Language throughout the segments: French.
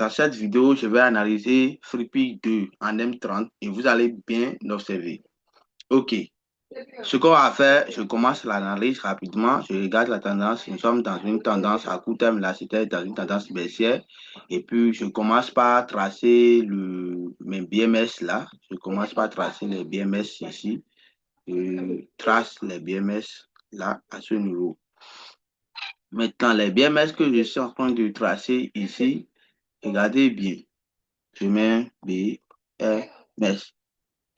Dans cette vidéo, je vais analyser Freepik 2 en M30 et vous allez bien observer. OK. Ce qu'on va faire, je commence l'analyse rapidement. Je regarde la tendance. Nous sommes dans une tendance à court terme. Là, c'était dans une tendance baissière. Et puis, je commence par tracer mes BMS là. Je commence par tracer les BMS ici. Je trace les BMS là, à ce niveau. Maintenant, les BMS que je suis en train de tracer ici, regardez bien. Je mets BMS.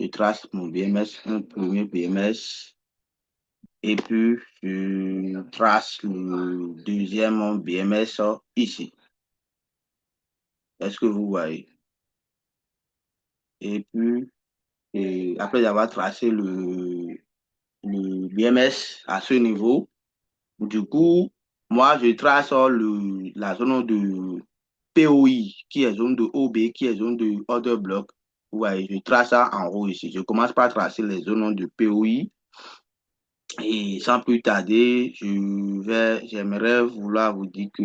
Je trace mon BMS, un premier BMS. Et puis, je trace le deuxième BMS ici. Est-ce que vous voyez? Et puis, après avoir tracé le BMS à ce niveau, du coup, moi, je trace la zone de POI, qui est zone de OB, qui est zone de order block. Vous voyez, je trace ça en haut ici. Je commence par tracer les zones de POI. Et sans plus tarder, j'aimerais vouloir vous dire que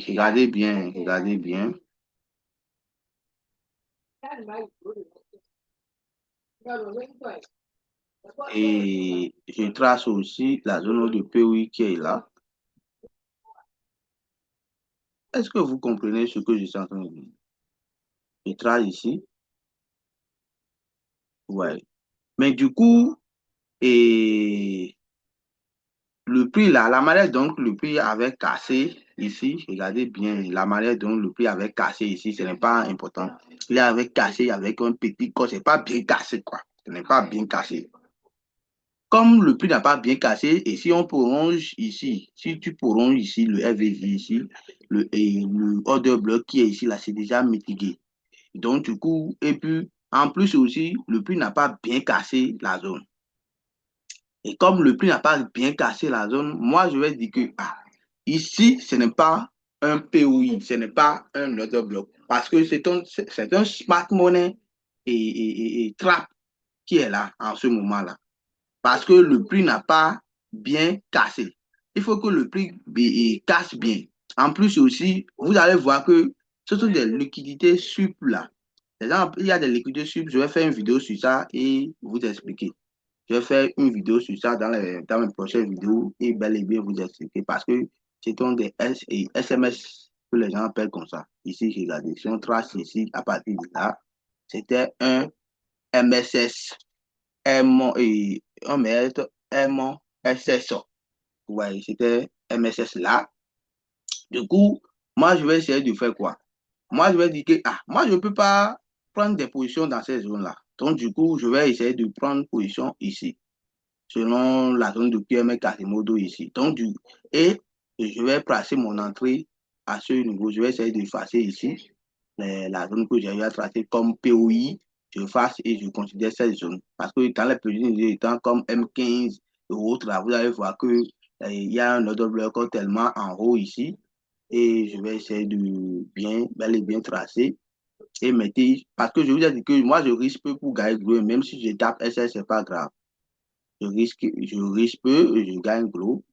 regardez bien, regardez bien. Et je trace aussi la zone de POI qui est là. Est-ce que vous comprenez ce que je suis en train de dire? Je trace ici. Ouais. Mais du coup, et le prix là, la manière dont le prix avait cassé ici, regardez bien, la manière dont le prix avait cassé ici, ce n'est pas important. Il avait cassé avec un petit corps, ce n'est pas bien cassé, quoi. Ce n'est pas bien cassé. Comme le prix n'a pas bien cassé, et si on prolonge ici, si tu prolonges ici le FVJ ici, le order block qui est ici, là, c'est déjà mitigé. Donc, du coup, et puis, en plus aussi, le prix n'a pas bien cassé la zone. Et comme le prix n'a pas bien cassé la zone, moi, je vais dire que ici, ce n'est pas un POI, ce n'est pas un order block. Parce que c'est un smart money et trap qui est là en ce moment-là. Parce que le prix n'a pas bien cassé. Il faut que le prix casse bien. En plus aussi, vous allez voir que ce sont des liquidités sup là. Exemple, il y a des liquidités sup. Je vais faire une vidéo sur ça et vous expliquer. Je vais faire une vidéo sur ça dans mes prochaines vidéos et bel et bien vous expliquer parce que c'est des SMS que les gens appellent comme ça. Ici, regardez, si on trace ici à partir de là, c'était un MSS on met MSS. Vous voyez, c'était MSS là. Du coup, moi, je vais essayer de faire quoi? Moi, je vais dire que, moi, je ne peux pas prendre des positions dans ces zones-là. Donc, du coup, je vais essayer de prendre position ici, selon la zone de PME Quasimodo ici. Donc, et je vais placer mon entrée à ce niveau. Je vais essayer de effacer ici la zone que j'ai eu à tracer comme POI. Je fasse et je considère cette zone. Parce que dans les petits temps comme M15 et autres, là, vous allez voir que il y a un autre bloc tellement en haut ici. Et je vais essayer de bel et bien tracer. Et mettre, parce que je vous ai dit que moi, je risque peu pour gagner gros, même si je tape SS, c'est pas grave. Je risque peu et je gagne gros.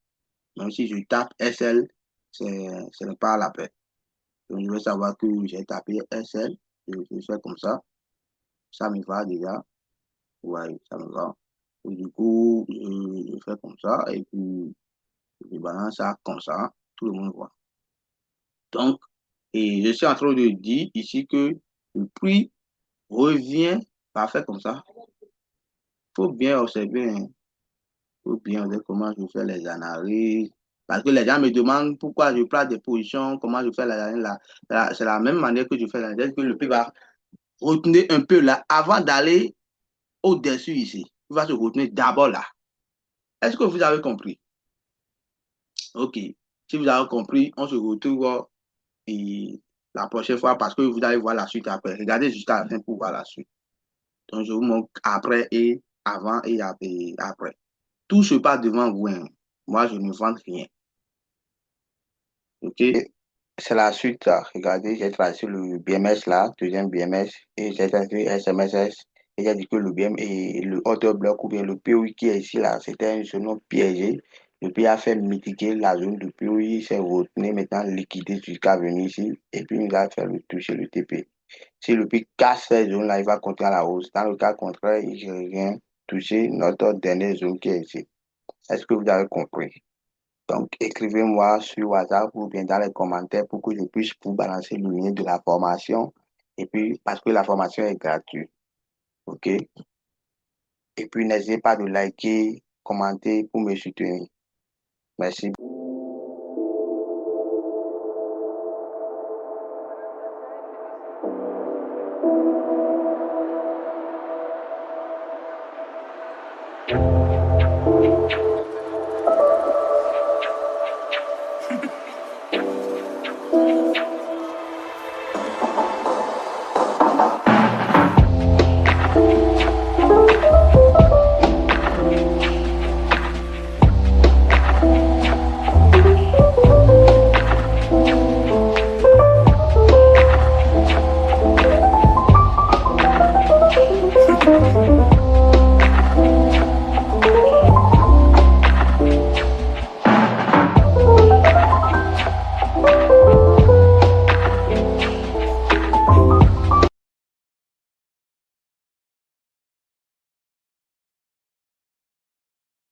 Même si je tape SL, ce n'est pas la peine. Donc, je veux savoir que j'ai tapé SL. Je fais comme ça. Ça me va déjà. Ouais, ça me va. Et du coup, je fais comme ça. Et puis, je balance ça comme ça. Tout le monde voit. Donc, et je suis en train de dire ici que le prix revient parfait comme ça. Il faut bien observer. Il faut bien observer comment je fais les analyses. Parce que les gens me demandent pourquoi je place des positions, comment je fais l'analyse là. C'est la même manière que je fais l'analyse, que le prix va retourner un peu là avant d'aller au-dessus ici. Il va se retenir d'abord là. Est-ce que vous avez compris? OK. Si vous avez compris, on se retrouve la prochaine fois parce que vous allez voir la suite après. Regardez jusqu'à la fin pour voir la suite. Donc, je vous montre après et avant et après. Tout se passe devant vous. Hein. Moi, je ne vends rien. OK? C'est la suite là. Regardez, j'ai tracé le BMS là, deuxième BMS, et j'ai tracé SMSS. Et j'ai dit que le BM et le auto bloc ou bien le POI qui est ici là, c'était un genou piégé. Le pays a fait mitiguer la zone de pluie, il s'est retenu maintenant liquidé jusqu'à venir ici et puis il nous a fait le toucher le TP. Si le pays casse cette zone-là, il va continuer à la hausse. Dans le cas contraire, il revient toucher notre dernière zone qui est ici. Est-ce que vous avez compris? Donc, écrivez-moi sur WhatsApp ou bien dans les commentaires pour que je puisse vous balancer le lien de la formation. Et puis, parce que la formation est gratuite. OK? Et puis, n'hésitez pas de liker, commenter pour me soutenir. Merci.